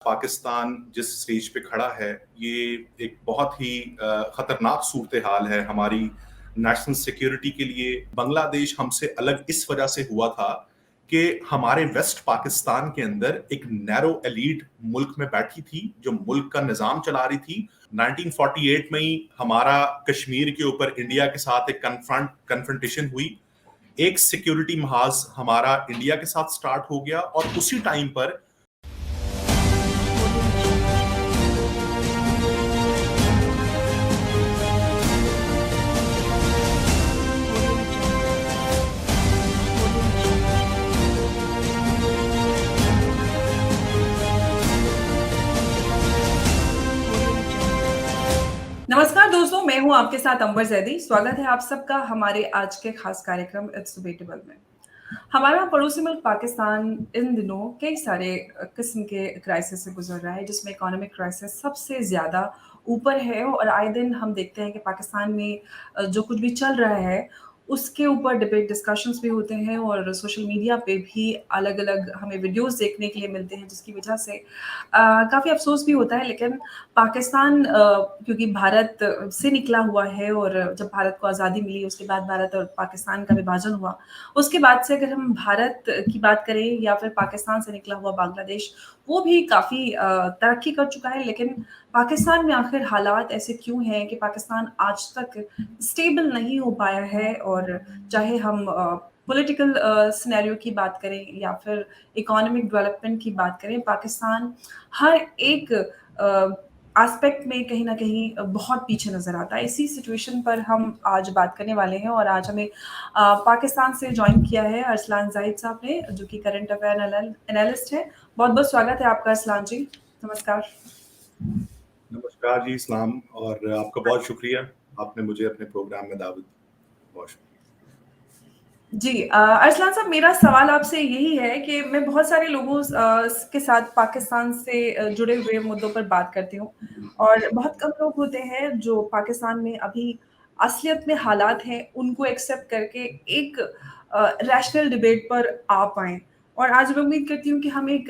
पाकिस्तान जिस स्टेज पे खड़ा है, ये एक बहुत ही खतरनाक सूरत हाल है हमारी नेशनल सिक्योरिटी के लिए। बांग्लादेश हमसे अलग इस वजह से हुआ था कि हमारे वेस्ट पाकिस्तान के अंदर एक नैरो एलीट मुल्क में बैठी थी, जो मुल्क का निज़ाम चला रही थी। 1948 में ही हमारा कश्मीर के ऊपर इंडिया के साथ एक कन्फ्रंटेशन हुई। एक सिक्योरिटी महाज हमारा इंडिया के साथ स्टार्ट हो गया और उसी टाइम पर नमस्कार दोस्तों, मैं हूं आपके साथ अंबर जैदी। स्वागत है आप सबका हमारे आज के खास कार्यक्रम इट्स डिबेटेबल में। हमारा पड़ोसी मुल्क पाकिस्तान इन दिनों कई सारे किस्म के क्राइसिस से गुजर रहा है, जिसमें इकोनॉमिक क्राइसिस सबसे ज़्यादा ऊपर है। और आए दिन हम देखते हैं कि पाकिस्तान में जो कुछ भी चल रहा है उसके ऊपर डिबेट डिस्कशंस भी होते हैं और सोशल मीडिया पे भी अलग-अलग हमें वीडियोस देखने के लिए मिलते हैं, जिसकी वजह से काफ़ी अफ़सोस भी होता है। लेकिन पाकिस्तान क्योंकि भारत से निकला हुआ है और जब भारत को आज़ादी मिली उसके बाद भारत और पाकिस्तान का विभाजन हुआ, उसके बाद से अगर हम भारत की बात करें या फिर पाकिस्तान से निकला हुआ बांग्लादेश, वो भी काफ़ी तरक्की कर चुका है। लेकिन पाकिस्तान में आखिर हालात ऐसे क्यों हैं कि पाकिस्तान आज तक स्टेबल नहीं हो पाया है? और चाहे हम पॉलिटिकल सिनेरियो की बात करें या फिर इकोनॉमिक डेवलपमेंट की बात करें, पाकिस्तान हर एक एस्पेक्ट में कहीं न कहीं बहुत पीछे नज़र आता है। इसी सिचुएशन पर हम आज बात करने वाले हैं और आज हमें पाकिस्तान से जॉइन किया है अरसलान ज़ाहिद साहब ने, जो कि करंट अफेयर एनालिस्ट हैं। बहुत-बहुत स्वागत है आपका अरसलान जी। नमस्कार। नमस्कार जी, इस्लाम, और आपका बहुत शुक्रिया, आपने मुझे अपने प्रोग्राम में दावत दी। बहुत शुक्रिया। जी अरसलान साहब, मेरा सवाल आपसे यही है कि मैं बहुत सारे लोगों के साथ पाकिस्तान से जुड़े हुए मुद्दों पर बात करती हूँ और बहुत कम लोग होते हैं जो पाकिस्तान में अभी असलियत में हालात हैं उनको एक्सेप्ट करके एक रैशनल डिबेट पर आ पाएँ। और आज मैं उम्मीद करती हूँ कि हम एक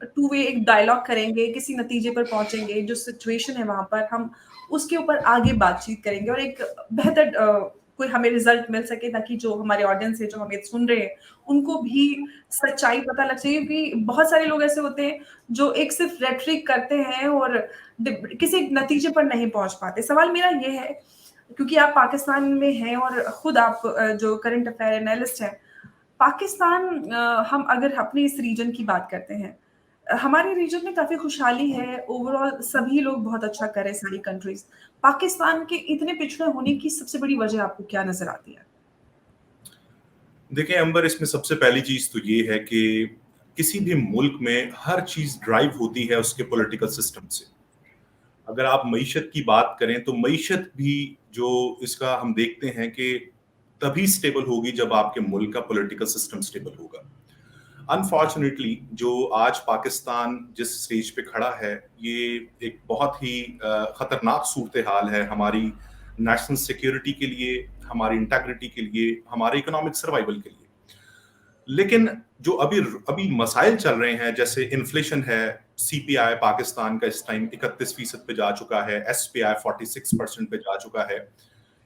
टू वे एक डायलॉग करेंगे, किसी नतीजे पर पहुँचेंगे, जो सिचुएशन है वहाँ पर हम उसके ऊपर आगे बातचीत करेंगे और एक बेहतर कोई हमें रिजल्ट मिल सके, ताकि जो हमारे ऑडियंस है, जो हमें सुन रहे हैं, उनको भी सच्चाई पता लग सके। क्योंकि बहुत सारे लोग ऐसे होते हैं जो एक सिर्फ रेटरिक करते हैं और किसी नतीजे पर नहीं पहुंच पाते। सवाल मेरा ये है, क्योंकि आप पाकिस्तान में हैं और खुद आप जो करंट अफेयर एनालिस्ट हैं, पाकिस्तान हम अगर अपने इस रीजन की बात करते हैं, हमारे रीजन में काफ़ी खुशहाली है, ओवरऑल सभी लोग बहुत अच्छा कर रहे हैं, सारी कंट्रीज़। पाकिस्तान के इतने पिछड़े होने की सबसे बड़ी वजह आपको क्या नज़र आती है? देखिए अंबर, इसमें सबसे पहली चीज तो ये है कि किसी भी मुल्क में हर चीज ड्राइव होती है उसके पॉलिटिकल सिस्टम से। अगर आप मईशत की बात करें तो मईशत भी जो इसका हम देखते हैं कि तभी स्टेबल होगी जब आपके मुल्क का पॉलिटिकल सिस्टम स्टेबल होगा। अनफॉर्चुनेटली जो आज पाकिस्तान जिस स्टेज पे खड़ा है, ये एक बहुत ही खतरनाक सूरत हाल है हमारी नेशनल सिक्योरिटी के लिए, हमारी इंटेग्रिटी के लिए, हमारे इकोनॉमिक सर्वाइवल के लिए। लेकिन जो अभी अभी मसाइल चल रहे हैं, जैसे इन्फ्लेशन है, सीपीआई पाकिस्तान का इस टाइम 31% पे जा चुका है, एसपीआई 46% पे जा चुका है।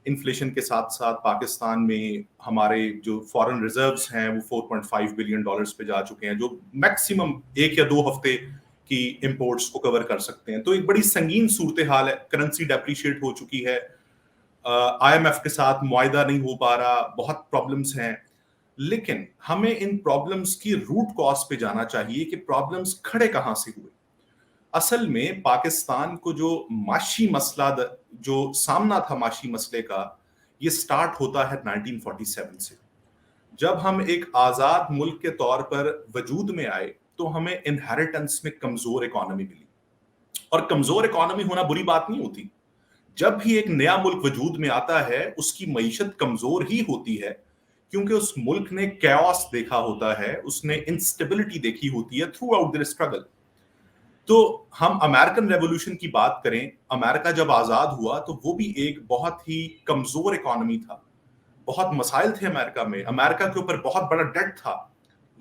इन्फ्लेशन के साथ साथ पाकिस्तान में हमारे जो फॉरेन रिजर्व्स हैं वो $4.5 बिलियन पे जा चुके हैं, जो मैक्सिमम 1 या 2 हफ्ते की इंपोर्ट्स को कवर कर सकते हैं। तो एक बड़ी संगीन सूरत हाल है। करेंसी डेप्रिशिएट हो चुकी है, आईएमएफ के साथ मुआहिदा नहीं हो पा रहा, बहुत प्रॉब्लम्स हैं। लेकिन हमें इन प्रॉब्लम्स की रूट कॉज पे जाना चाहिए कि प्रॉब्लम्स खड़े कहां से हुए। असल में पाकिस्तान को जो माशी मसला जो सामना था माशी मसले का, ये स्टार्ट होता है 1947 से। जब हम एक आजाद मुल्क के तौर पर वजूद में आए तो हमें इनहेरिटेंस में कमजोर इकोनॉमी मिली। और कमजोर इकोनॉमी होना बुरी बात नहीं होती। जब भी एक नया मुल्क वजूद में आता है उसकी मईशत कमजोर ही होती है, क्योंकि उस मुल्क ने कैओस देखा होता है, उसने इंस्टेबिलिटी देखी होती है थ्रू आउट देयर स्ट्रगल। तो हम अमेरिकन रेवोल्यूशन की बात करें, अमेरिका जब आजाद हुआ तो वो भी एक बहुत ही कमजोर इकोनॉमी था, बहुत मसाइल थे अमेरिका में, अमेरिका के ऊपर बहुत बड़ा डेट था।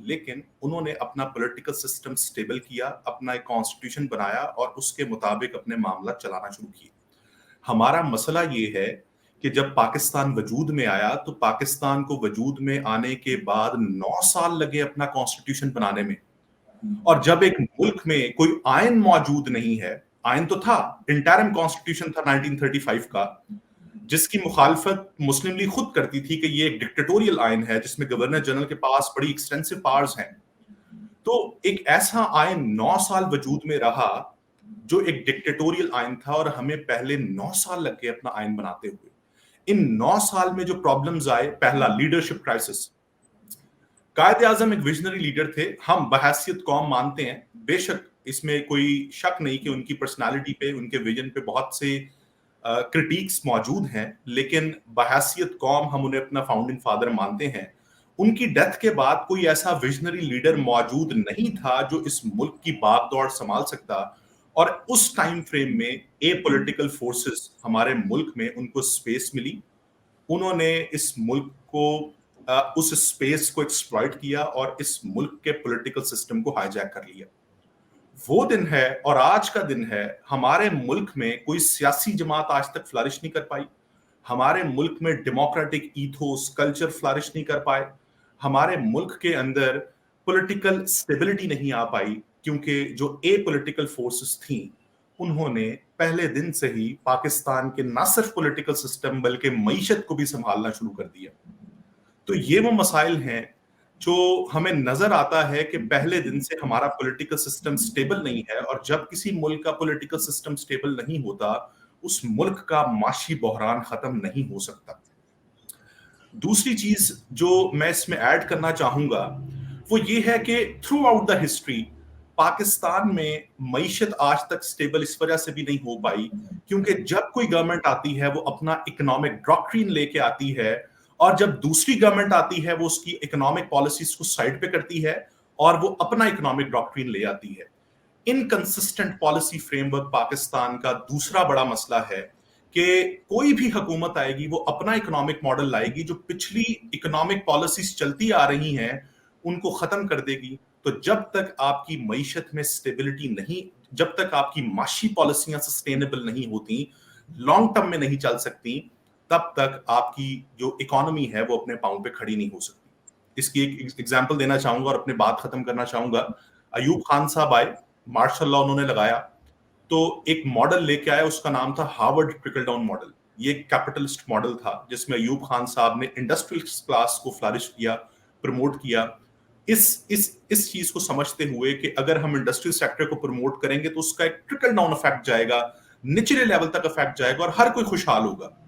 लेकिन उन्होंने अपना पॉलिटिकल सिस्टम स्टेबल किया, अपना एक कॉन्स्टिट्यूशन बनाया और उसके मुताबिक अपने मामला चलाना शुरू किए। हमारा मसला ये है कि जब पाकिस्तान वजूद में आया तो पाकिस्तान को वजूद में आने के बाद 9 साल लगे अपना कॉन्स्टिट्यूशन बनाने में, और जब एक मुल्क में कोई आयन मौजूद नहीं है, आयन तो था, इंटरिम कॉन्स्टिट्यूशन था 1935 का, जिसकी मुखालफत मुस्लिम लीग खुद करती थी कि ये एक डिक्टेटोरियल आयन है जिसमें गवर्नर जनरल के पास बड़ी एक्सटेंसिव पावर्स हैं। तो एक ऐसा आयन 9 साल वजूद में रहा जो एक डिक्टेटोरियल आयन था, और हमें पहले 9 साल लग गए अपना आयन बनाते हुए। इन 9 साल में जो प्रॉब्लम्स आए, पहला लीडरशिप क्राइसिस। कायद आजम एक विजनरी लीडर थे, हम बहैसियत कौम मानते हैं, बेशक इसमें कोई शक नहीं कि उनकी पर्सनालिटी पे, उनके विजन पे बहुत से क्रिटिक्स मौजूद हैं, लेकिन बहैसियत कौम हम उन्हें अपना फाउंडिंग फादर मानते हैं। उनकी डेथ के बाद कोई ऐसा विजनरी लीडर मौजूद नहीं था जो इस मुल्क की बागडोर संभाल सकता, और उस टाइम फ्रेम में ए पॉलिटिकल फोर्सेस हमारे मुल्क में उनको स्पेस मिली। उन्होंने इस मुल्क को उस स्पेस को एक्सप्लॉइट किया और इस मुल्क के पॉलिटिकल सिस्टम को हाईजैक कर लिया। वो दिन है और आज का दिन है, हमारे मुल्क में कोई सियासी जमात आज तक फ्लरिश नहीं कर पाई, हमारे मुल्क में डेमोक्रेटिक ईथोस कल्चर फ्लरिश नहीं कर पाए, हमारे मुल्क के अंदर पॉलिटिकल स्टेबिलिटी नहीं आ पाई, क्योंकि जो ए पॉलिटिकल फोर्सेस थी उन्होंने पहले दिन से ही पाकिस्तान के न सिर्फ पॉलिटिकल सिस्टम बल्कि मईशत को भी संभालना शुरू कर दिया। तो ये वो मसाइल हैं जो हमें नजर आता है कि पहले दिन से हमारा पॉलिटिकल सिस्टम स्टेबल नहीं है, और जब किसी मुल्क का पॉलिटिकल सिस्टम स्टेबल नहीं होता, उस मुल्क का माशी बहरान खत्म नहीं हो सकता। दूसरी चीज जो मैं इसमें ऐड करना चाहूंगा वो ये है कि through out the history Pakistan में मईशत आज तक स्टेबल इस वजह से भी नहीं हो पाई क्योंकि जब कोई गवर्नमेंट आती है वो अपना इकोनॉमिक डॉक्ट्रिन लेके आती है, और जब दूसरी गवर्नमेंट आती है वो उसकी इकोनॉमिक पॉलिसीज को साइड पे करती है और वो अपना इकोनॉमिक डॉक्ट्रिन ले आती है। इनकंसिस्टेंट पॉलिसी फ्रेमवर्क पाकिस्तान का दूसरा बड़ा मसला है कि कोई भी हुकूमत आएगी वो अपना इकोनॉमिक मॉडल लाएगी, जो पिछली इकोनॉमिक पॉलिसीज चलती आ रही हैं उनको खत्म कर देगी। तो जब तक आपकी मईशत में स्टेबिलिटी नहीं, जब तक आपकी माशी पॉलिसियां सस्टेनेबल नहीं होती, लॉन्ग टर्म में नहीं चल सकती, तब तक आपकी जो इकोनॉमी है वो अपने पांव पे खड़ी नहीं हो सकती। इसकी एक एग्जांपल देना चाहूंगा और अपनी बात खत्म करना चाहूंगा। अयूब खान साहब आए, मार्शल लॉ उन्होंने लगाया, तो एक मॉडल लेके आया, उसका नाम था हार्वर्ड ट्रिकल डाउन मॉडल। ये कैपिटलिस्ट मॉडल था जिसमें अयूब खान साहब ने इंडस्ट्रियल क्लास को फ्लरिश किया, प्रमोट किया, इस चीज को समझते हुए कि अगर हम इंडस्ट्रियल सेक्टर को प्रमोट करेंगे तो उसका एक ट्रिकल डाउन इफेक्ट जाएगा, निचले लेवल तक इफेक्ट जाएगा और हर कोई खुशहाल होगा।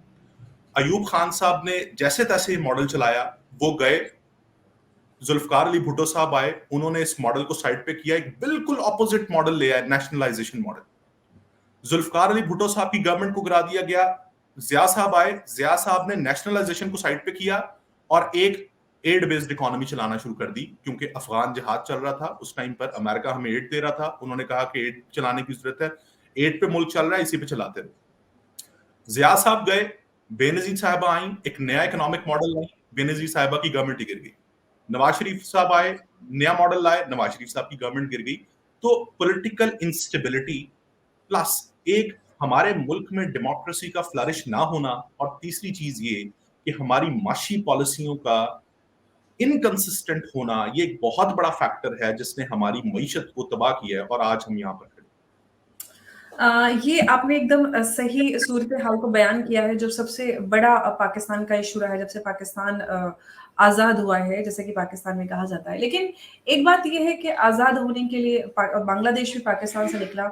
अयूब खान साहब ने जैसे तैसे मॉडल चलाया, वो गए, जुल्फकार अली भुट्टो साहब आए, उन्होंने इस मॉडल को साइड पे किया, एक बिल्कुल ऑपोजिट मॉडल ले आए, नेशनलाइजेशन मॉडल। जुल्फकार अली भुट्टो साहब की गवर्नमेंट को गिरा दिया गया, जिया साहब आए, जिया साहब ने नेशनलाइजेशन को साइड पे किया और एक एड बेस्ड इकोनॉमी चलाना शुरू कर दी, क्योंकि अफगान जिहाद चल रहा था उस टाइम पर, अमेरिका हमें एड दे रहा था, उन्होंने कहा कि एड चलाने की जरूरत है, एड पे मुल्क चल रहा है, इसी पे चलाते रहो। जिया साहब गए, बेनजीर साहबा आई, एक नया इकोनॉमिक मॉडल लाई, बेनजीर साहबा की गवर्नमेंट गिर गई। नवाज शरीफ साहब आए, नया मॉडल लाए, नवाज शरीफ साहब की गवर्नमेंट गिर गई। तो पॉलिटिकल इंस्टेबिलिटी प्लस एक हमारे मुल्क में डेमोक्रेसी का फ्लरिश ना होना, और तीसरी चीज ये कि हमारी माशी पॉलिसियों का इनकंसिस्टेंट होना, ये एक बहुत बड़ा फैक्टर है जिसने हमारी मईशत को तबाह किया है और आज हम यहाँ पर खड़े। ये आपने एकदम सही सूरत हाल को बयान किया है। जो सबसे बड़ा पाकिस्तान का इशू रहा है जब से पाकिस्तान आज़ाद हुआ है, जैसे कि पाकिस्तान में कहा जाता है। लेकिन एक बात ये है कि आज़ाद होने के लिए बांग्लादेश भी पाकिस्तान से निकला।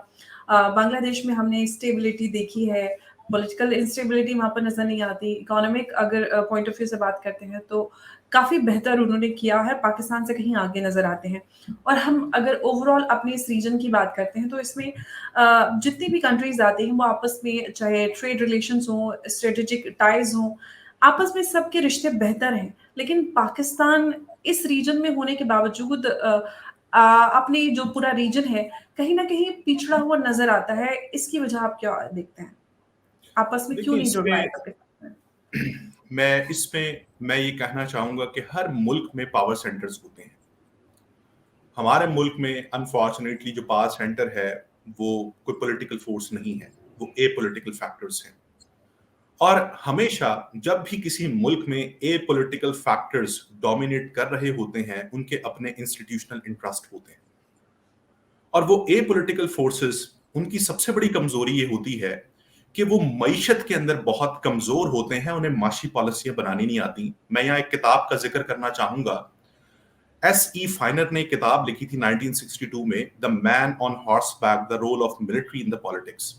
बांग्लादेश में हमने स्टेबिलिटी देखी है, पॉलिटिकल इंस्टेबिलिटी वहाँ पर नज़र नहीं आती। इकोनॉमिक अगर पॉइंट ऑफ व्यू से बात करते हैं तो काफ़ी बेहतर उन्होंने किया है, पाकिस्तान से कहीं आगे नज़र आते हैं। और हम अगर ओवरऑल अपने इस रीजन की बात करते हैं तो इसमें जितनी भी कंट्रीज आती हैं वो आपस में, चाहे ट्रेड रिलेशंस हों, स्ट्रेटेजिक टाइज हों, आपस में सबके रिश्ते बेहतर हैं। लेकिन पाकिस्तान इस रीजन में होने के बावजूद अपनी जो पूरा रीजन है कहीं ना कहीं पिछड़ा हुआ नजर आता है। इसकी वजह आप क्या देखते हैं? आपस में क्यों नहीं जुड़ पाए पाकिस्तान? मैं ये कहना चाहूंगा कि हर मुल्क में पावर सेंटर्स होते हैं। हमारे मुल्क में अनफॉर्चुनेटली जो पावर सेंटर है वो कोई पॉलिटिकल फोर्स नहीं है, वो ए पॉलिटिकल फैक्टर्स हैं। और हमेशा जब भी किसी मुल्क में ए पॉलिटिकल फैक्टर्स डोमिनेट कर रहे होते हैं, उनके अपने इंस्टीट्यूशनल इंटरेस्ट होते हैं। और वो ए पॉलिटिकल फोर्सेस, उनकी सबसे बड़ी कमजोरी ये होती है कि वो मईशत के अंदर बहुत कमजोर होते हैं, उन्हें माशी पॉलिसियां बनानी नहीं आती। मैं यहाँ एक किताब का जिक्र करना चाहूंगा। S.E. फाइनर ने किताब लिखी थी 1962 में, the man on horseback, the role of military in the politics.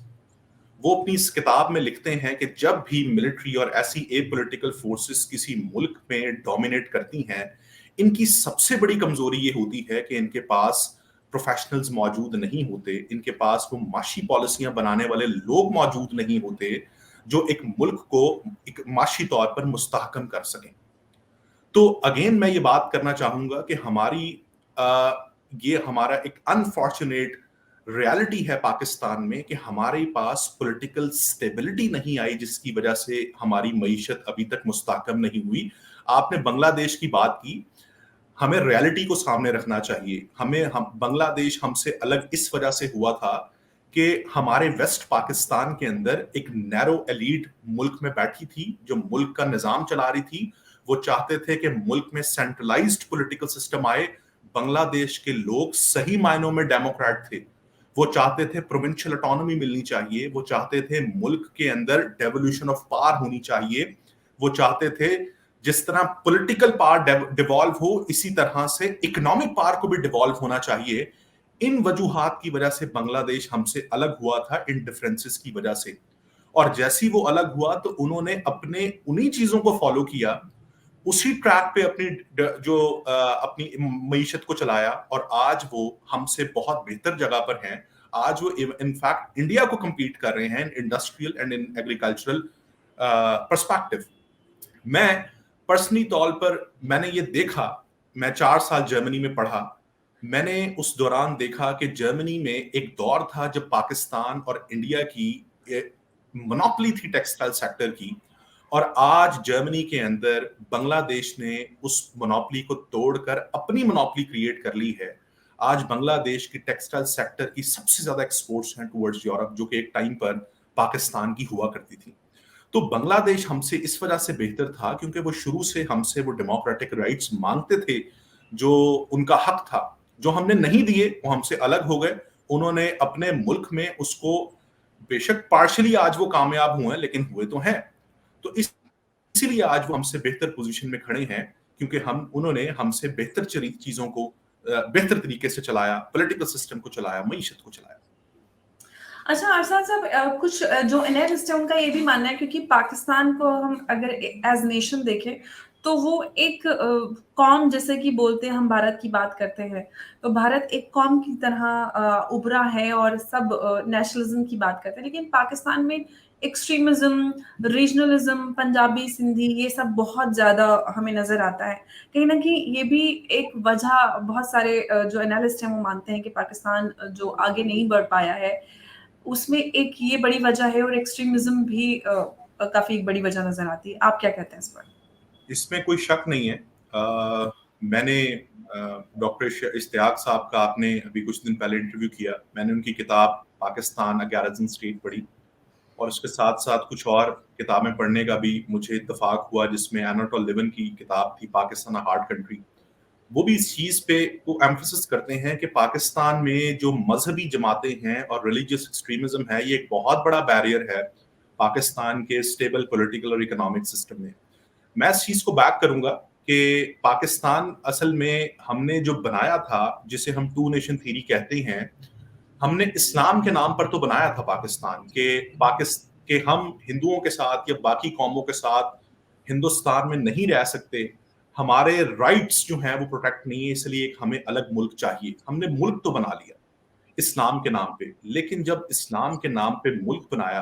वो अपनी इस किताब में लिखते हैं कि जब भी मिलिट्री और ऐसी ए पॉलिटिकल फोर्सेस किसी मुल्क में डोमिनेट करती हैं, इनकी सबसे बड़ी कमजोरी ये होती है कि इनके पास प्रोफेशनल्स मौजूद नहीं होते, इनके पास वो माशी पॉलिसियां बनाने वाले लोग मौजूद नहीं होते जो एक मुल्क को एक माशी तौर पर मुस्तहकम कर सकें। तो अगेन मैं ये बात करना चाहूंगा कि ये हमारा एक अनफॉर्चुनेट रियलिटी है पाकिस्तान में कि हमारे पास पॉलिटिकल स्टेबिलिटी नहीं आई, जिसकी वजह से हमारी मईशत अभी तक मुस्तहकम नहीं हुई। आपने बांग्लादेश की बात की, हमें रियलिटी को सामने रखना चाहिए। हम बांग्लादेश हमसे अलग इस वजह से हुआ था कि हमारे वेस्ट पाकिस्तान के अंदर एक नैरो एलीट मुल्क में बैठी थी, जो मुल्क का निजाम चला रही थी। वो चाहते थे कि मुल्क में सेंट्रलाइज्ड पॉलिटिकल सिस्टम आए। बांग्लादेश के लोग सही मायनों में डेमोक्रेट थे। वो चाहते थे प्रोविंशियल ऑटोनॉमी मिलनी चाहिए, वो चाहते थे मुल्क के अंदर डेवोल्यूशन ऑफ पावर होनी चाहिए, वो चाहते थे जिस तरह पॉलिटिकल पावर डिवॉल्व हो, इसी तरह से इकोनॉमिक पावर को भी डिवॉल्व होना चाहिए। इन वजूहात की वजह से बांग्लादेश हमसे अलग हुआ था, इन डिफरेंसेस की वजह से। और जैसी वो अलग हुआ तो उन्होंने अपने उन्हीं चीजों को फॉलो किया, उसी ट्रैक पे अपनी मईशत को चलाया, और आज वो हमसे बहुत बेहतर जगह पर हैं। आज वो इनफैक्ट इंडिया को compete कर रहे हैं industrial and in agricultural perspective. मैं पर्सनली तौर पर मैंने ये देखा, मैं 4 साल जर्मनी में पढ़ा। मैंने उस दौरान देखा कि जर्मनी में एक दौर था जब पाकिस्तान और इंडिया की मोनोपोली थी टेक्सटाइल सेक्टर की, और आज जर्मनी के अंदर बांग्लादेश ने उस मोनोपोली को तोड़कर अपनी मोनोपोली क्रिएट कर ली है। आज बांग्लादेश की टेक्सटाइल सेक्टर की सबसे ज्यादा एक्सपोर्ट्स हैं टुवर्ड्स यूरोप, जो कि एक टाइम पर पाकिस्तान की हुआ करती थी। तो बांग्लादेश हमसे इस वजह से बेहतर था क्योंकि वो शुरू से हमसे वो डेमोक्रेटिक राइट्स मांगते थे, जो उनका हक था, जो हमने नहीं दिए। वो हमसे अलग हो गए, उन्होंने अपने मुल्क में उसको, बेशक पार्शली आज वो कामयाब हुए, लेकिन हुए तो हैं। तो इसीलिए आज वो हमसे बेहतर पोजीशन में खड़े हैं, क्योंकि उन्होंने हमसे बेहतर चीजों को बेहतर तरीके से चलाया, पॉलिटिकल सिस्टम को चलाया, मईशत को चलाया। अच्छा अरशद साहब, कुछ जो एनालिस्ट है उनका ये भी मानना है, क्योंकि पाकिस्तान को हम अगर एज नेशन देखें तो वो एक कौम, जैसे कि बोलते हैं हम भारत की बात करते हैं, तो भारत एक कौम की तरह उभरा है और सब नेशनलिज्म की बात करते हैं। लेकिन पाकिस्तान में एक्सट्रीमिज्म, रीजनलिज्म, पंजाबी, सिंधी, ये सब बहुत ज़्यादा हमें नज़र आता है। कहीं ना कहीं ये भी एक वजह, बहुत सारे जो एनालिस्ट हैं वो मानते हैं कि पाकिस्तान जो आगे नहीं बढ़ पाया है उसमें एक ये बड़ी वजह है, और एक्सट्रीमिज्म भी काफी एक बड़ी वजह नजर आती है। आप क्या कहते हैं इस पर? इसमें कोई शक नहीं है। मैंने डॉक्टर इश्तियाक साहब का आपने अभी कुछ दिन पहले इंटरव्यू किया, मैंने उनकी किताब पाकिस्तान अ गैरजन स्टेट पढ़ी, और उसके साथ साथ कुछ और किताबें पढ़ने का भी मुझे इत्तेफाक हुआ, जिसमें एनाटोल लिवन की किताब थी पाकिस्तान अ हार्ड कंट्री। वो भी इस चीज पे वो एम्फसिस करते हैं कि पाकिस्तान में जो मजहबी जमातें हैं और रिलीजियस एक्सट्रीमिज्म है, ये एक बहुत बड़ा बैरियर है पाकिस्तान के स्टेबल पॉलिटिकल और इकोनॉमिक सिस्टम में। मैं इस चीज को बैक करूंगा कि पाकिस्तान असल में हमने जो बनाया था, जिसे हम टू नेशन थ्योरी कहते हैं, हमने इस्लाम के नाम पर तो बनाया था पाकिस्तान के हम हिंदुओं के साथ या बाकी कौमों के साथ हिंदुस्तान में नहीं रह सकते, हमारे राइट्स जो हैं वो प्रोटेक्ट नहीं है, इसलिए हमें अलग मुल्क चाहिए। हमने मुल्क तो बना लिया इस्लाम के नाम पे, लेकिन जब इस्लाम के नाम पे मुल्क बनाया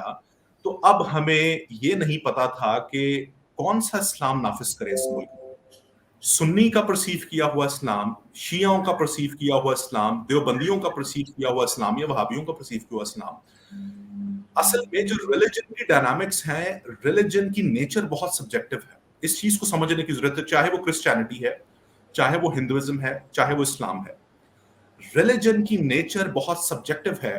तो अब हमें ये नहीं पता था कि कौन सा इस्लाम नाफिज करे इस मुल्क में। सुन्नी का परसीव किया हुआ इस्लाम, शियाओं का परसीव किया हुआ इस्लाम, देवबंदियों का परसीव किया हुआ इस्लाम, या वहाबियों का परसीव किया हुआ इस्लाम। असल में जो रिलीजन की डायनामिक्स हैं, रिलीजन की नेचर बहुत सब्जेक्टिव है। इस चीज को समझने की जरूरत है, चाहे वो क्रिश्चियनिटी है, चाहे वो हिंदुइज्म है, चाहे वो इस्लाम है। रिलीजन की नेचर बहुत सब्जेक्टिव है।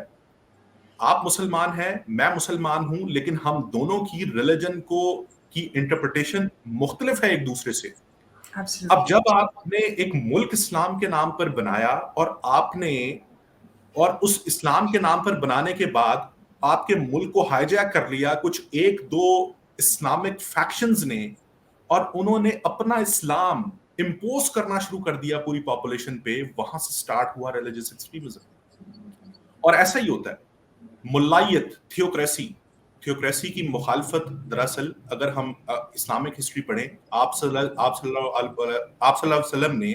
आप मुसलमान हैं, मैं मुसलमान हूं, लेकिन हम दोनों की रिलीजन की इंटरप्रिटेशन मुख्तलिफ है एक दूसरे से। अब Absolutely. जब आपने एक मुल्क इस्लाम के नाम पर बनाया और उस इस्लाम के नाम पर बनाने के बाद आपके मुल्क को हाईजैक कर लिया कुछ एक दो इस्लामिक फैक्शंस ने, और उन्होंने अपना इस्लाम इम्पोज करना शुरू कर दिया पूरी पॉपुलेशन पे। वहां से स्टार्ट हुआ रिलीजियस एक्सट्रीमिज्म। और ऐसा ही होता है मुल्लायत, थियोक्रेसी की मुखालफत। दरअसल अगर हम इस्लामिक हिस्ट्री पढ़ें, आप सल्लल्लाहु अलैहि वसल्लम ने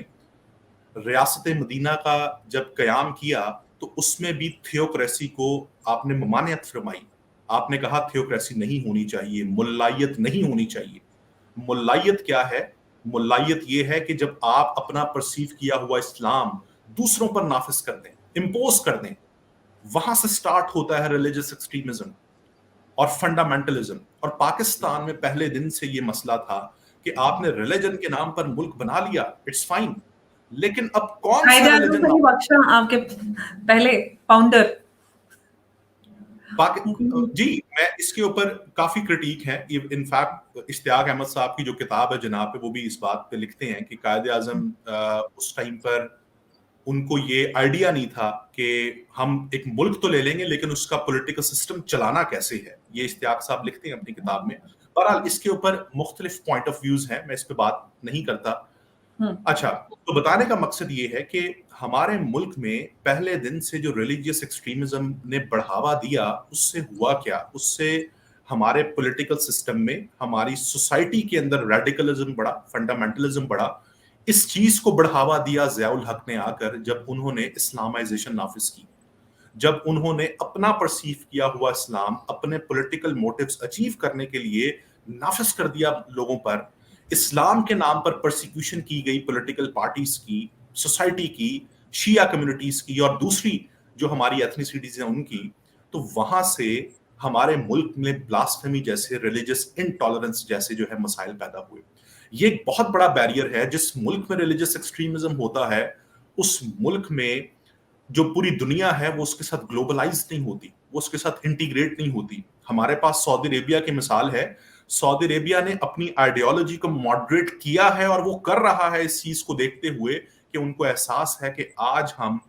रियासत मदीना का जब कयाम किया तो उसमें भी थियोक्रेसी को आपने ममानियत फरमाई। आपने कहा थियोक्रेसी नहीं होनी चाहिए, मुल्लायत नहीं होनी चाहिए। मुल्लायत क्या है? मुल्लायत ये है कि जब आप अपना परसीव किया हुआ इस्लाम दूसरों पर नाफिज कर दें, इम्पोज कर दें, वहां से स्टार्ट होता है रिलीजियस एक्सट्रीमिज्म और फंडामेंटलिज्म। और पाकिस्तान में पहले दिन से ये मसला था कि आपने रिलीजन के नाम पर मुल्क बना लिया, इट्स फाइन, लेकिन अब कौन सा कायदे आज़म रिलीजन को ही बख्शा आपके पहले फाउंडर। जी, मैं इसके ऊपर काफी क्रिटिक है। इनफैक्ट इश्तियाक अहमद साहब की जो किताब है जनाब पे, वो भी इस बात पे लिखते हैं कि कायदे आजम उस टाइम पर उनको ये आइडिया नहीं था कि हम एक मुल्क तो ले लेंगे लेकिन उसका पॉलिटिकल सिस्टम चलाना कैसे है। ये इश्तियाक साहब लिखते हैं अपनी किताब में। बहरहाल इसके ऊपर मुख्तलिफ पॉइंट ऑफ व्यूज हैं, मैं इस पे बात नहीं करता। अच्छा, तो बताने का मकसद ये है कि हमारे मुल्क में पहले दिन से जो रिलीजियस एक्सट्रीमिज्म ने बढ़ावा दिया, उससे हुआ क्या? उससे हमारे पॉलिटिकल सिस्टम में, हमारी सोसाइटी के अंदर रेडिकलिज्म बढ़ा, फंडामेंटलिज्म बढ़ा। इस चीज को बढ़ावा दिया ज़ियाउल हक ने आकर, जब उन्होंने इस्लामाइजेशन नाफिज की, जब उन्होंने अपना परसीव किया हुआ इस्लाम अपने पॉलिटिकल मोटिव्स अचीव करने के लिए नाफिज कर दिया लोगों पर। इस्लाम के नाम पर परसिक्यूशन की गई पॉलिटिकल पार्टीज की, सोसाइटी की, शिया कम्युनिटीज की और दूसरी जो हमारी एथनिसिटीज हैं उनकी। तो वहां से हमारे मुल्क में ब्लास्फेमी जैसे, रिलीजियस इनटॉलरेंस जैसे जो है मसाइल पैदा हुए। ये एक बहुत बड़ा बैरियर है। जिस मुल्क में रिलीजियस एक्सट्रीमिज्म होता है, उस मुल्क में जो पूरी दुनिया है वो उसके साथ ग्लोबलाइज नहीं होती, वो उसके साथ इंटीग्रेट नहीं होती। हमारे पास सऊदी अरेबिया की मिसाल है। सऊदी अरेबिया ने अपनी आइडियोलॉजी को मॉडरेट किया है और वो कर रहा है इस चीज को देखते हुए कि उनको एहसास है कि आज हम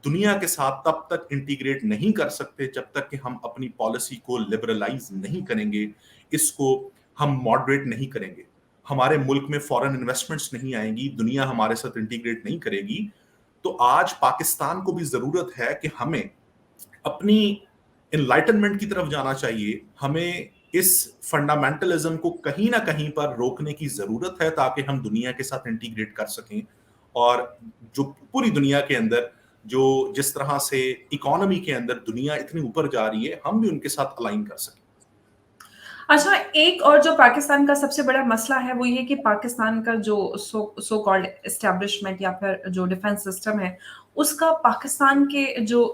दुनिया के साथ तब तक इंटीग्रेट नहीं कर सकते जब तक कि हम अपनी पॉलिसी को लिबरलाइज नहीं करेंगे, इसको हम मॉडरेट नहीं करेंगे। हमारे मुल्क में फॉरेन इन्वेस्टमेंट्स नहीं आएंगी, दुनिया हमारे साथ इंटीग्रेट नहीं करेगी। तो आज पाकिस्तान को भी जरूरत है कि हमें अपनी एनलाइटनमेंट की तरफ जाना चाहिए। हमें इस फंडामेंटलिज्म को कहीं ना कहीं पर रोकने की जरूरत है ताकि हम दुनिया के साथ इंटीग्रेट कर सकें, और जो पूरी दुनिया के अंदर जो जिस तरह से इकोनॉमी के अंदर दुनिया इतनी ऊपर जा रही है, हम भी उनके साथ अलाइन कर सकें। अच्छा, एक और जो पाकिस्तान का सबसे बड़ा मसला है वो ये कि पाकिस्तान का जो सो कॉल्ड एस्टेब्लिशमेंट या फिर जो डिफेंस सिस्टम है, उसका पाकिस्तान के जो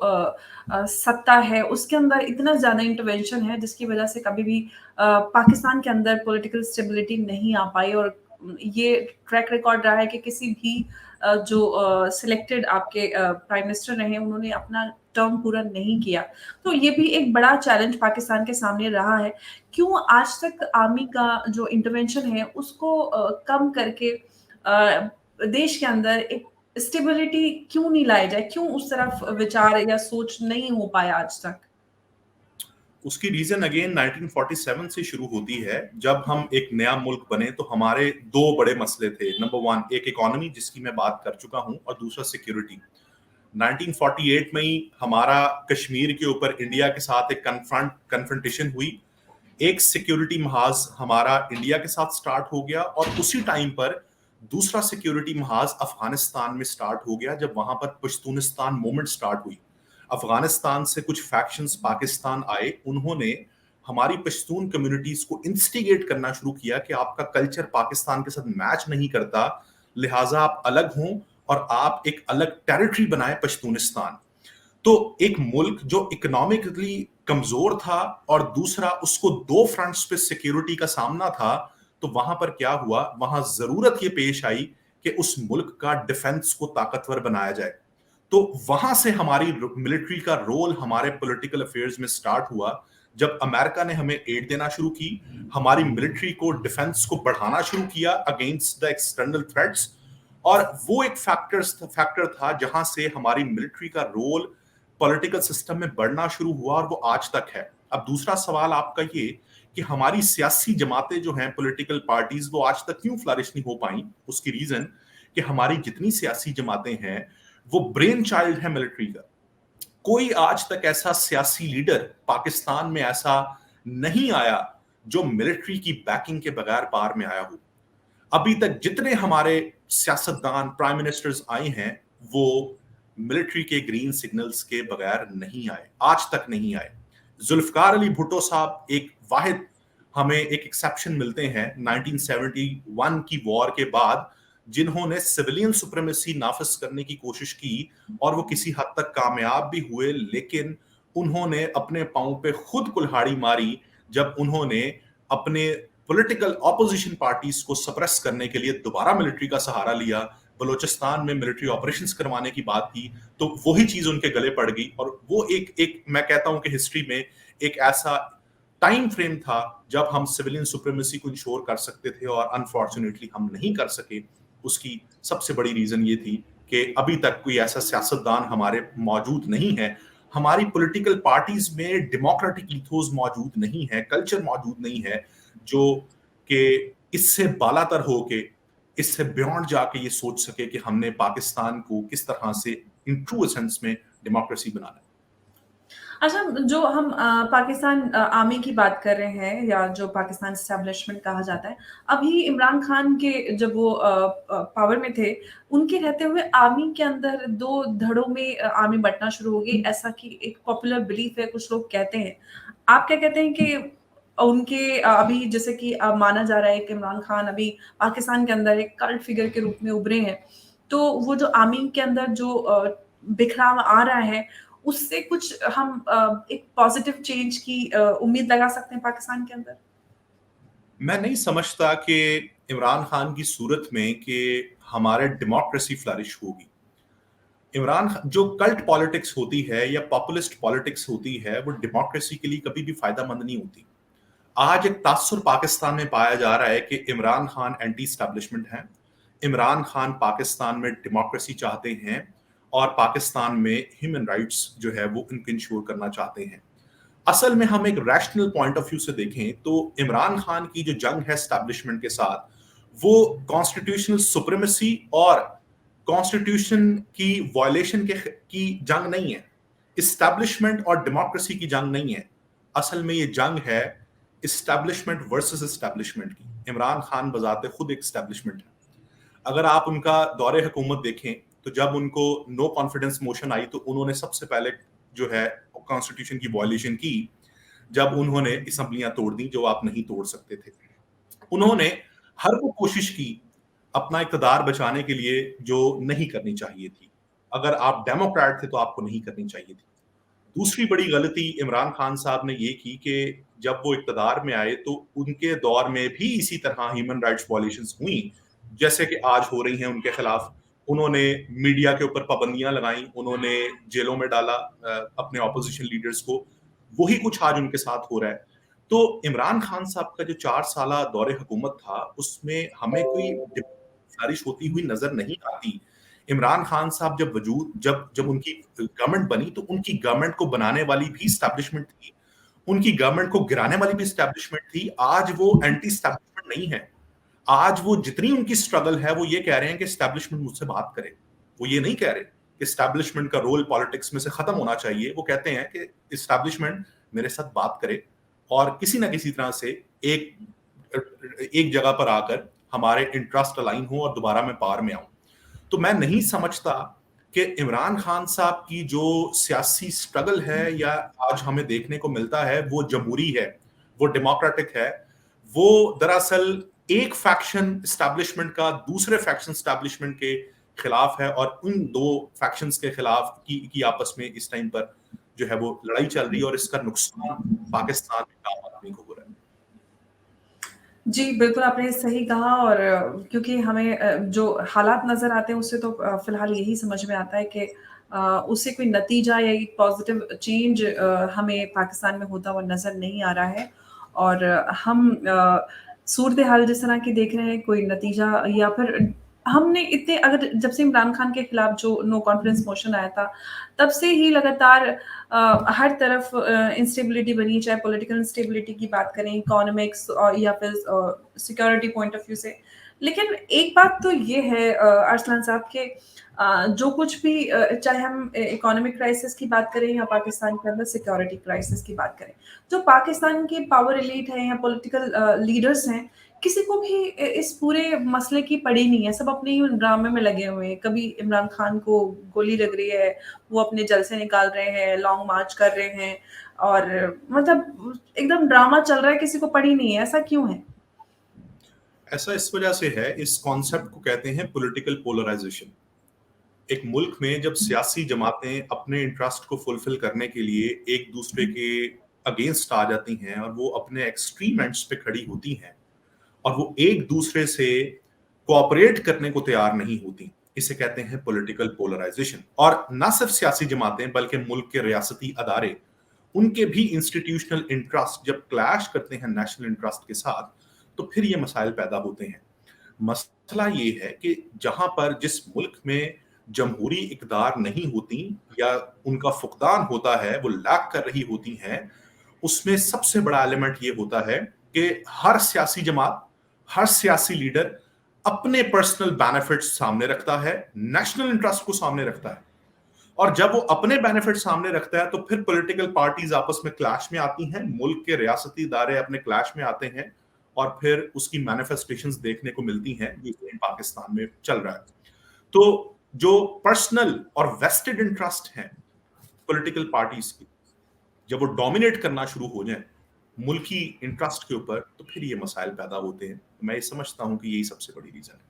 सत्ता है उसके अंदर इतना ज़्यादा इंटरवेंशन है जिसकी वजह से कभी भी पाकिस्तान के अंदर पॉलिटिकल स्टेबिलिटी नहीं आ पाई। और ये ट्रैक रिकॉर्ड रहा है कि किसी भी जो सिलेक्टेड आपके प्राइम मिनिस्टर रहे उन्होंने अपना टर्म पूरा नहीं किया। तो ये भी एक बड़ा चैलेंज पाकिस्तान के सामने रहा है। क्यों आज तक आर्मी का जो इंटरवेंशन है उसको कम करके देश के अंदर एक स्टेबिलिटी क्यों नहीं लाई जाए? क्यों उस तरफ विचार या सोच नहीं हो पाया आज तक? उसकी रीजन अगेन 1947 से शुरू होती है। जब हम एक नया मुल्क बने तो हमारे दो बड़े मसले थे। नंबर वन, एक इकोनॉमी जिसकी मैं बात कर चुका हूं, और दूसरा सिक्योरिटी। 1948 में ही हमारा कश्मीर के ऊपर इंडिया के साथ एक कन्फ्रंटेशन हुई। एक सिक्योरिटी महाज हमारा इंडिया के साथ स्टार्ट हो गया, और उसी टाइम पर दूसरा सिक्योरिटी महाज अफगानिस्तान में स्टार्ट हो गया जब वहां पर पश्तूनिस्तान मूवमेंट स्टार्ट हुई। अफगानिस्तान से कुछ फैक्शंस पाकिस्तान आए, उन्होंने हमारी पश्तून कम्युनिटीज को इंस्टिगेट करना शुरू किया कि आपका कल्चर पाकिस्तान के साथ मैच नहीं करता, लिहाजा आप अलग हों और आप एक अलग टेरिटरी बनाए पश्तूनिस्तान। तो एक मुल्क जो इकोनॉमिकली कमजोर था और दूसरा उसको दो फ्रंट्स पे सिक्योरिटी का सामना था, तो वहां पर क्या हुआ, वहां जरूरत ये पेश आई कि उस मुल्क का डिफेंस को ताकतवर बनाया जाए। तो वहां से हमारी मिलिट्री का रोल हमारे पॉलिटिकल अफेयर्स में स्टार्ट हुआ, जब अमेरिका ने हमें एड देना शुरू की, हमारी मिलिट्री को, डिफेंस को बढ़ाना शुरू किया अगेंस्ट द एक्सटर्नल थ्रेट्स, और वो एक फैक्टर था जहां से हमारी मिलिट्री का रोल पॉलिटिकल सिस्टम में बढ़ना शुरू हुआ, और वो आज तक है। अब दूसरा सवाल आपका ये कि हमारी सियासी जमातें जो हैं, पॉलिटिकल पार्टीज, वो आज तक क्यों फ्लरिश नहीं हो पाई? उसकी रीजन कि हमारी जितनी सियासी जमातें हैं वो ब्रेन चाइल्ड है मिलिट्री का। कोई आज तक ऐसा सियासी लीडर पाकिस्तान में ऐसा नहीं आया जो मिलिट्री की बैकिंग के बगैर पार में आया हो। अभी तक जितने हमारे सियासतदान, प्राइम मिनिस्टर्स आए हैं, वो मिलिट्री के ग्रीन सिग्नल्स के बगैर नहीं आए, आज तक नहीं आए। जुल्फकार अली भुट्टो साहब एक वाहिद हमें एक एक्सेप्शन मिलते हैं 1971 की वॉर के बाद, जिन्होंने सिविलियन सुप्रीमेसी नाफिज करने की कोशिश की, और वो किसी हद तक कामयाब भी हुए, लेकिन उन्होंने अपने पांव पे खुद कुल्हाड़ी मारी जब उन्होंने अपने पॉलिटिकल ऑपोजिशन पार्टीज को सप्रेस करने के लिए दोबारा मिलिट्री का सहारा लिया, बलूचिस्तान में मिलिट्री ऑपरेशंस करवाने की बात की, तो वही चीज उनके गले पड़ गई। और वो एक मैं कहता हूं कि हिस्ट्री में एक ऐसा टाइम फ्रेम था जब हम सिविलियन सुप्रीमेसी को इंश्योर कर सकते थे, और अनफॉर्चुनेटली हम नहीं कर सके। उसकी सबसे बड़ी रीजन ये थी कि अभी तक कोई ऐसा सियासतदान हमारे मौजूद नहीं है, हमारी पॉलिटिकल पार्टीज में डेमोक्रेटिक इथोस मौजूद नहीं है, कल्चर मौजूद नहीं है, जो कि इससे बालातर होके, इससे बियॉन्ड जाके ये सोच सके कि हमने पाकिस्तान को किस तरह से इन ट्रू सेंस में डेमोक्रेसी बनाना है। अच्छा, जो हम पाकिस्तान आर्मी की बात कर रहे हैं, या जो पाकिस्तान एस्टेब्लिशमेंट कहा जाता है, अभी इमरान खान के जब वो पावर में थे, उनके रहते हुए आर्मी के अंदर 2 धड़ों में आर्मी बँटना शुरू हो गई, ऐसा कि एक पॉपुलर बिलीफ है, कुछ लोग कहते हैं। आप क्या कहते हैं कि उनके अभी जैसे कि माना जा रहा है कि इमरान खान अभी पाकिस्तान के अंदर एक कल्ट फिगर के रूप में उभरे हैं, तो वो जो आर्मी के अंदर जो बिखराव आ रहा है, उससे कुछ हम एक पॉजिटिव चेंज की उम्मीद लगा सकते हैं पाकिस्तान के अंदर? मैं नहीं समझता कि इमरान खान की सूरत में कि हमारे डेमोक्रेसी फ्लरिश होगी। जो कल्ट पॉलिटिक्स होती है या पॉपुलिस्ट पॉलिटिक्स होती है, वो डेमोक्रेसी के लिए कभी भी फायदेमंद नहीं होती। आज एक तासुर पाकिस्तान में पाया जा रहा है कि इमरान खान एंटी स्टैब्लिशमेंट हैं, इमरान खान पाकिस्तान में डेमोक्रेसी चाहते हैं, और पाकिस्तान में ह्यूमन राइट्स जो है वो इनको इंश्योर करना चाहते हैं। असल में हम एक रैशनल पॉइंट ऑफ व्यू से देखें तो इमरान खान की जो जंग है एस्टैब्लिशमेंट के साथ, वो कॉन्स्टिट्यूशनल सुप्रीमेसी और कॉन्स्टिट्यूशन की वायलेशन की जंग नहीं है, इस्टेब्लिशमेंट और डेमोक्रेसी की जंग नहीं है। असल में ये जंग है इस्टेब्लिशमेंट वर्सेस इस्टेब्लिशमेंट की। इमरान खान बजाते खुद एक इस्टेब्लिशमेंट है। अगर आप उनका दौरे हुकूमत देखें, तो जब उनको नो कॉन्फिडेंस मोशन आई, तो उन्होंने सबसे पहले जो है कॉन्स्टिट्यूशन की वायलेशन की, जब उन्होंने असम्बलियां तोड़ दी जो आप नहीं तोड़ सकते थे। उन्होंने हर वो कोशिश की अपना इक़्तिदार बचाने के लिए जो नहीं करनी चाहिए थी। अगर आप डेमोक्रेट थे तो आपको नहीं करनी चाहिए थी। दूसरी बड़ी गलती इमरान खान साहब ने ये की कि जब वो इक़्तिदार में आए तो उनके दौर में भी इसी तरह ह्यूमन राइट्स वायलेशंस हुई, जैसे कि आज हो रही हैं उनके खिलाफ। उन्होंने मीडिया के ऊपर पाबंदियां लगाई, उन्होंने जेलों में डाला अपने ऑपोजिशन लीडर्स को। वही कुछ आज उनके साथ हो रहा है। तो इमरान खान साहब का जो 4 साला दौरे हुकूमत था, उसमें हमें कोई फ्लरिश होती हुई नजर नहीं आती। इमरान खान साहब जब वजूद जब जब उनकी गवर्नमेंट बनी, तो उनकी गवर्नमेंट को बनाने वाली भी एस्टैब्लिशमेंट थी, उनकी गवर्नमेंट को गिराने वाली भी एस्टैब्लिशमेंट थी। आज वो एंटी एस्टैब्लिशमेंट नहीं है। आज वो जितनी उनकी स्ट्रगल है, वो ये कह रहे हैं कि एस्टैब्लिशमेंट मुझसे बात करे। वो ये नहीं कह रहे कि एस्टैब्लिशमेंट का रोल पॉलिटिक्स में से खत्म होना चाहिए। वो कहते हैं कि एस्टैब्लिशमेंट मेरे साथ बात करे, और किसी ना किसी तरह से एक जगह पर आकर हमारे इंटरेस्ट अलाइन हो और दोबारा मैं पावर में आऊं। तो मैं नहीं समझता कि इमरान खान साहब की जो सियासी स्ट्रगल है या आज हमें देखने को मिलता है, वो जमहूरी है, वो डेमोक्रेटिक है। वो दरअसल एक फैक्शन एस्टैब्लिशमेंट का दूसरे फैक्शन एस्टैब्लिशमेंट के खिलाफ है, और उन 2 फैक्शंस के खिलाफ की आपस में इस टाइम पर जो है वो लड़ाई चल रही है, और इसका नुकसान पाकिस्तान के आम आदमी को हो रहा है। जी, बिल्कुल आपने सही कहा, और क्योंकि हमें जो हालात नज़र आते हैं उससे तो फ़िलहाल यही समझ में आता है कि उससे कोई नतीजा या एक पॉजिटिव चेंज हमें पाकिस्तान में होता हुआ नज़र नहीं आ रहा है। और हम सूरत हाल जिस तरह की देख रहे हैं, कोई नतीजा या फिर हमने इतने, अगर जब से इमरान खान के खिलाफ जो नो कॉन्फिडेंस मोशन आया था, तब से ही लगातार हर तरफ इंस्टेबिलिटी बनी, चाहे पॉलिटिकल इंस्टेबिलिटी की बात करें, इकोनॉमिक्स या फिर सिक्योरिटी पॉइंट ऑफ व्यू से। लेकिन एक बात तो ये है अरसलान साहब के जो कुछ भी चाहे हम इकोनॉमिक क्राइसिस की बात करें या पाकिस्तान के अंदर सिक्योरिटी क्राइसिस की बात करें, जो पाकिस्तान के पावर एलीट हैं या पॉलिटिकल लीडर्स हैं, किसी को भी इस पूरे मसले की पड़ी नहीं है। सब अपने ही ड्रामे में लगे हुए हैं। कभी इमरान खान को गोली लग रही है, वो अपने जलसे निकाल रहे हैं, लॉन्ग मार्च कर रहे हैं, और मतलब एकदम ड्रामा चल रहा है, किसी को पड़ी नहीं है। ऐसा क्यों है? ऐसा इस वजह से है, इस कॉन्सेप्ट को कहते हैं पॉलिटिकल पोलराइजेशन। एक मुल्क में जब सियासी जमातें अपने इंटरेस्ट को फुलफिल करने के लिए एक दूसरे के अगेंस्ट आ जाती हैं और वो अपने एक्सट्रीम एंड्स पे खड़ी होती हैं और वो एक दूसरे से कोऑपरेट करने को तैयार नहीं होती, इसे कहते हैं पॉलिटिकल पोलराइजेशन। और न सिर्फ सियासी जमातें बल्कि मुल्क के रियासती अदारे, उनके भी इंस्टीट्यूशनल इंटरेस्ट जब क्लैश करते हैं नेशनल इंटरेस्ट के साथ, तो फिर ये मसाइल पैदा होते हैं। मसला ये है कि जहां पर जिस मुल्क में जमहूरी इक़्तिदार नहीं होती या उनका फुकदान होता है, वो लैक कर रही होती हैं, उसमें सबसे बड़ा एलिमेंट ये होता है कि हर सियासी जमात, हर सियासी लीडर अपने पर्सनल बेनिफिट्स सामने रखता है, नेशनल इंटरेस्ट को सामने रखता है। और जब वो अपने बेनिफिट सामने रखता है तो फिर पॉलिटिकल पार्टीज आपस में क्लैश में आती हैं, मुल्क के रियासती इदारे अपने क्लैश में आते हैं और फिर उसकी मैनिफेस्टेशंस देखने को मिलती हैं, जो पाकिस्तान में चल रहा है। तो जो पर्सनल और वेस्टेड इंटरेस्ट हैं पॉलिटिकल पार्टीज की, जब वो डोमिनेट करना शुरू हो जाए मुल्की इंटरेस्ट के ऊपर, तो फिर ये मसाइल पैदा होते हैं। मैं ये समझता हूं कि यही सबसे बड़ी रीजन है।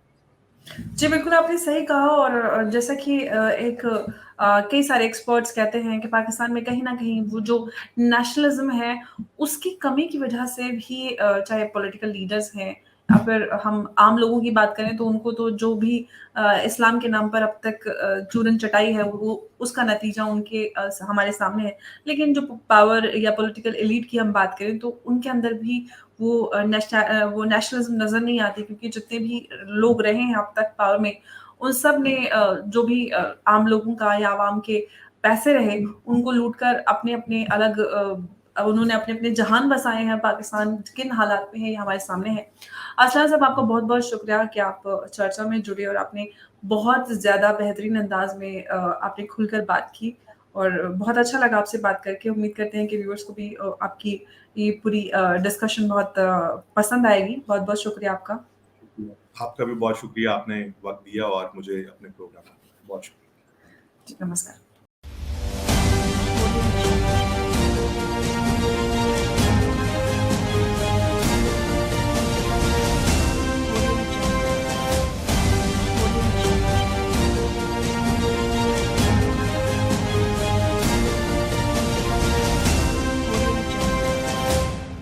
जी, बिल्कुल आपने सही कहा। और जैसा कि कई सारे एक्सपर्ट्स कहते हैं कि पाकिस्तान में कहीं न कहीं वो जो नेशनलिज़्म है, उसकी कमी की वजह से भी चाहे पॉलिटिकल लीडर्स हैं या फिर हम आम लोगों की बात करें, तो उनको तो जो भी इस्लाम के नाम पर अब तक चूरन चटाई है, वो उसका नतीजा उनके हमारे सामने है। लेकिन जो पावर या पॉलिटिकल एलीट की हम बात करें, तो उनके अंदर भी वो नेशनलिज्म नज़र नहीं आती, क्योंकि जितने भी लोग रहे हैं अब तक पावर में, उन सब ने जो भी आम लोगों का या आवाम के पैसे रहे, उनको लूटकर अपने-अपने अलग उन्होंने अपने-अपने जहान बसाए हैं। पाकिस्तान किन हालात में है, ये हमारे सामने है। असलम साहब, आपका बहुत-बहुत शुक्रिया कि आप चर्चा में जुड़े और आपने बहुत ज़्यादा बेहतरीन अंदाज में आपने खुलकर बात की और बहुत अच्छा लगा आपसे बात करके। उम्मीद करते हैं कि व्यूअर्स को भी आपकी ये पूरी डिस्कशन बहुत पसंद आएगी। बहुत-बहुत शुक्रिया आपका। आपका भी बहुत शुक्रिया, आपने वक्त दिया और मुझे अपने प्रोग्राम में बहुत शुक्रिया। जी, नमस्कार।